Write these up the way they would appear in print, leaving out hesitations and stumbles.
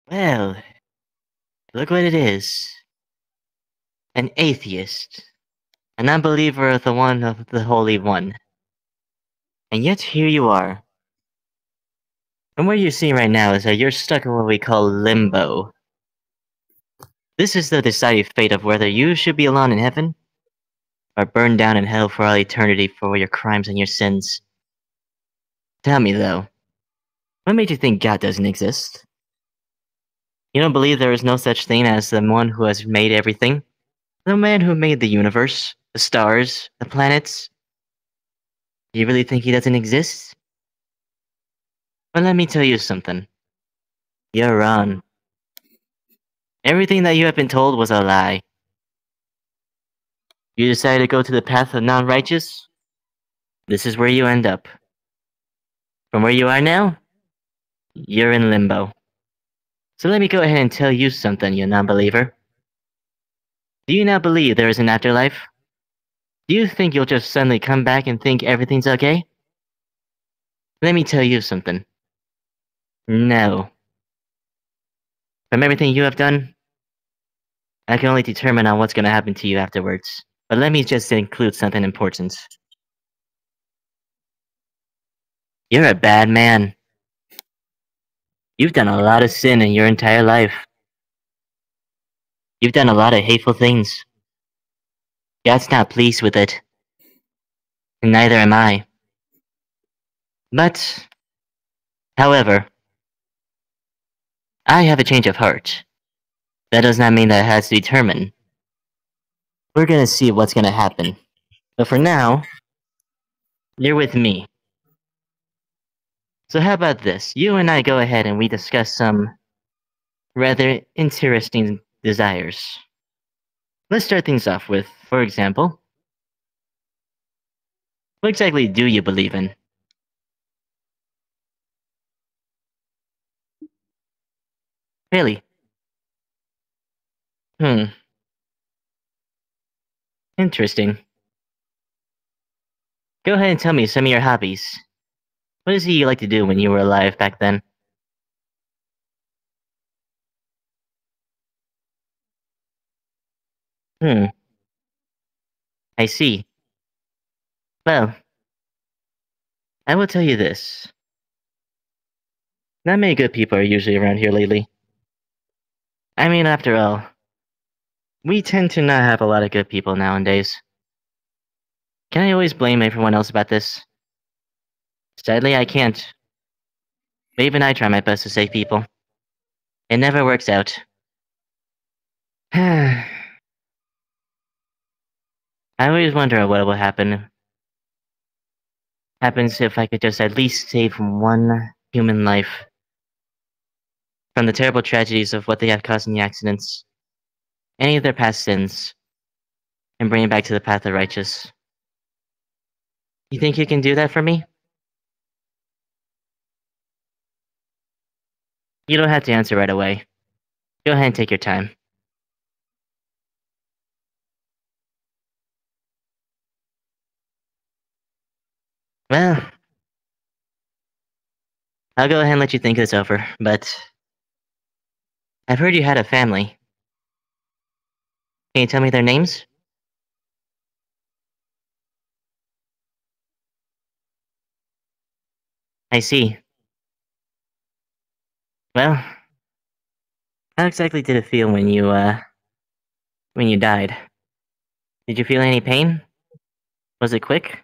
Well, look what it is. An atheist. An unbeliever of the Holy One. And yet here you are. And what you're seeing right now is that you're stuck in what we call limbo. This is the decided fate of whether you should be alone in heaven, or burned down in hell for all eternity for your crimes and your sins. Tell me though, what made you think God doesn't exist? You don't believe there is no such thing as the one who has made everything? The man who made the universe, the stars, the planets? You really think he doesn't exist? Well, let me tell you something. You're wrong. Everything that you have been told was a lie. You decided to go to the path of non-righteous? This is where you end up. From where you are now, you're in limbo. So let me go ahead and tell you something, you non-believer. Do you now believe there is an afterlife? Do you think you'll just suddenly come back and think everything's okay? Let me tell you something. No. From everything you have done, I can only determine on what's gonna happen to you afterwards. But let me just include something important. You're a bad man. You've done a lot of sin in your entire life. You've done a lot of hateful things. God's not pleased with it. And neither am I. But, however, I have a change of heart. That does not mean that it has to determine. We're gonna see what's gonna happen. But for now, you're with me. So how about this? You and I go ahead and we discuss some rather interesting desires. Let's start things off with, for example, what exactly do you believe in? Really? Hmm. Interesting. Go ahead and tell me some of your hobbies. What is it you like to do when you were alive back then? Hmm. I see. Well, I will tell you this. Not many good people are usually around here lately. I mean, after all, we tend to not have a lot of good people nowadays. Can I always blame everyone else about this? Sadly, I can't. But even I try my best to save people. It never works out. I always wonder what will happens if I could just at least save one human life from the terrible tragedies of what they have caused in the accidents, any of their past sins, and bring it back to the path of righteous. You think you can do that for me? You don't have to answer right away. Go ahead and take your time. Well, I'll go ahead and let you think this over, but I've heard you had a family. Can you tell me their names? I see. Well, how exactly did it feel when you died? Did you feel any pain? Was it quick?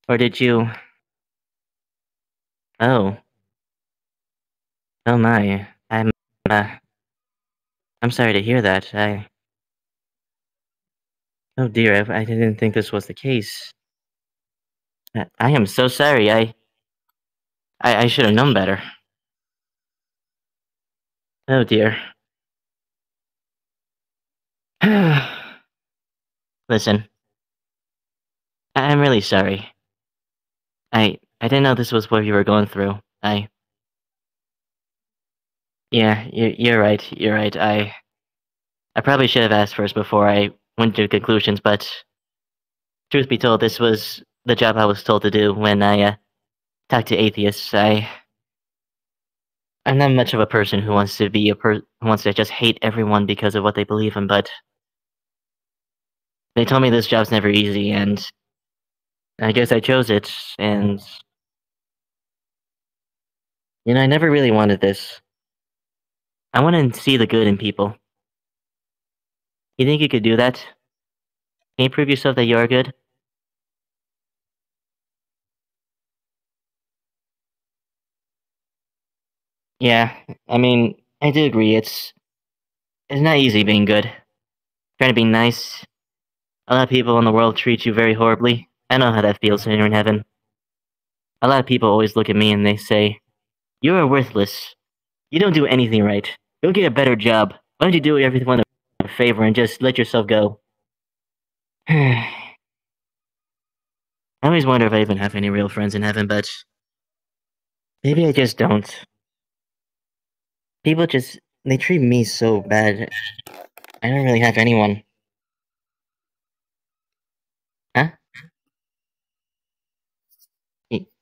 Or did you... Oh. Oh my. Uh, I'm sorry to hear that. Oh dear, I didn't think this was the case. I am so sorry, I should have known better. Oh dear. Listen, I'm really sorry. I didn't know this was what you were going through. Yeah, you're right, you're right. I probably should have asked first before I went to conclusions, but truth be told, this was the job I was told to do when I talked to atheists. I'm not much of a person who wants to be who wants to just hate everyone because of what they believe in, but they told me this job's never easy, and I guess I chose it, and I never really wanted this. I want to see the good in people. You think you could do that? Can you prove yourself that you are good? Yeah, I mean, I do agree. It's not easy being good. Trying to be nice. A lot of people in the world treat you very horribly. I know how that feels when you're in heaven. A lot of people always look at me and they say, "You are worthless. You don't do anything right. Go get a better job. Why don't you do everyone a favor and just let yourself go?" I always wonder if I even have any real friends in heaven, but maybe I just don't. People just, they treat me so bad. I don't really have anyone. Huh?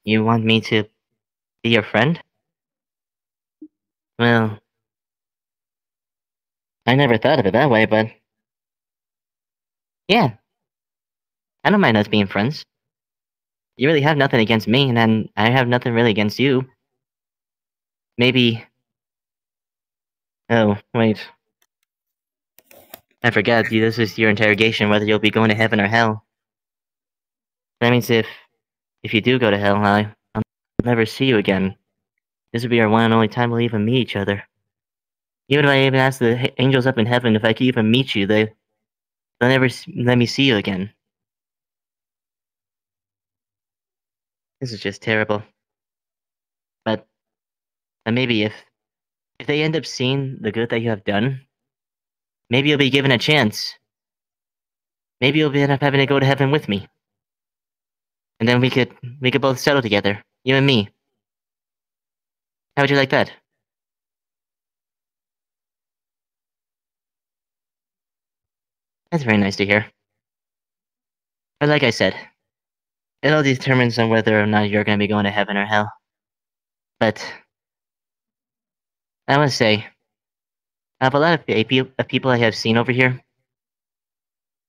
You want me to be your friend? Well, I never thought of it that way, but yeah, I don't mind us being friends. You really have nothing against me, and then I have nothing really against you. Maybe. Oh, wait. I forgot. This is your interrogation, whether you'll be going to heaven or hell. That means if you do go to hell, I'll never see you again. This will be our one and only time we'll even meet each other. Even if I even ask the angels up in heaven if I could even meet you, they'll never let me see you again. This is just terrible. But maybe if they end up seeing the good that you have done, maybe you'll be given a chance. Maybe you'll end up having to go to heaven with me, and then we could both settle together, you and me. How would you like that? That's very nice to hear. But like I said, it all determines on whether or not you're going to be going to heaven or hell. But I want to say, of a lot of people I have seen over here,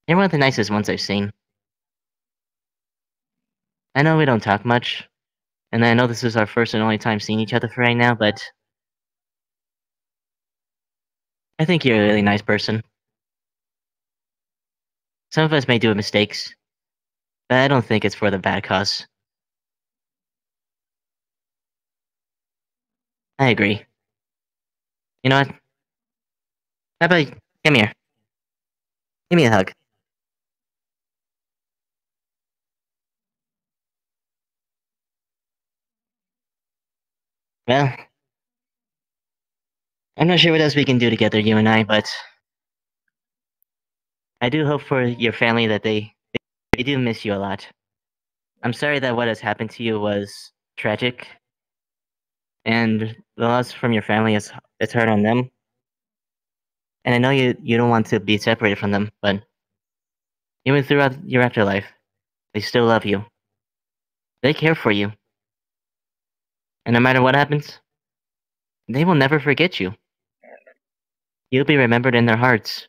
you're one of the nicest ones I've seen. I know we don't talk much, and I know this is our first and only time seeing each other for right now, but I think you're a really nice person. Some of us may do mistakes, but I don't think it's for the bad cause. I agree. You know what? How about come here? Give me a hug. Well, I'm not sure what else we can do together, you and I, but I do hope for your family that they do miss you a lot. I'm sorry that what has happened to you was tragic, and the loss from your family is it's hard on them. And I know you don't want to be separated from them, but even throughout your afterlife, they still love you. They care for you, and no matter what happens, they will never forget you. You'll be remembered in their hearts.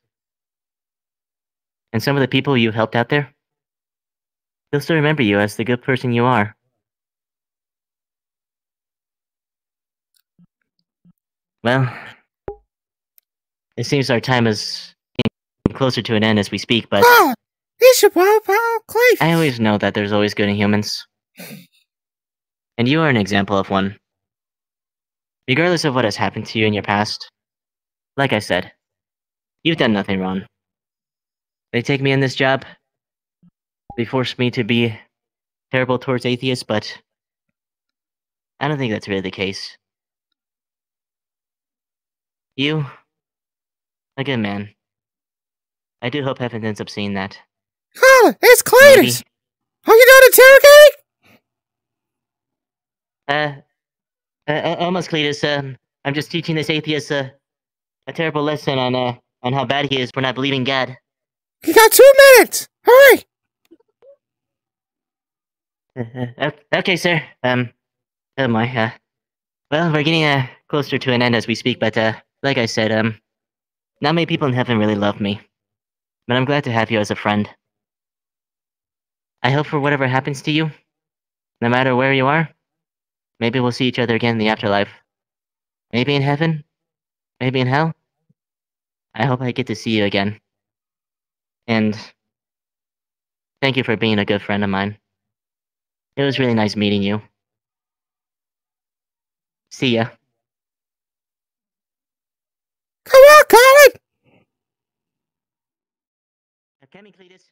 And some of the people you helped out there, they'll still remember you as the good person you are. Well, it seems our time is getting closer to an end as we speak, but I always know that there's always good in humans. And you are an example of one. Regardless of what has happened to you in your past, like I said, you've done nothing wrong. They take me in this job, they force me to be terrible towards atheists, but I don't think that's really the case. You, a good man. I do hope heaven ends up seeing that. Collin, it's Cletus! Are you done interrogating? Almost, Cletus. I'm just teaching this atheist a terrible lesson on how bad he is for not believing God. You got 2 minutes! Hurry! Okay, sir. Oh my, Well, we're getting closer to an end as we speak, but like I said, not many people in heaven really love me. But I'm glad to have you as a friend. I hope for whatever happens to you, no matter where you are, maybe we'll see each other again in the afterlife. Maybe in heaven, maybe in hell. I hope I get to see you again. And thank you for being a good friend of mine. It was really nice meeting you. See ya. Come on, Collin! Cletus.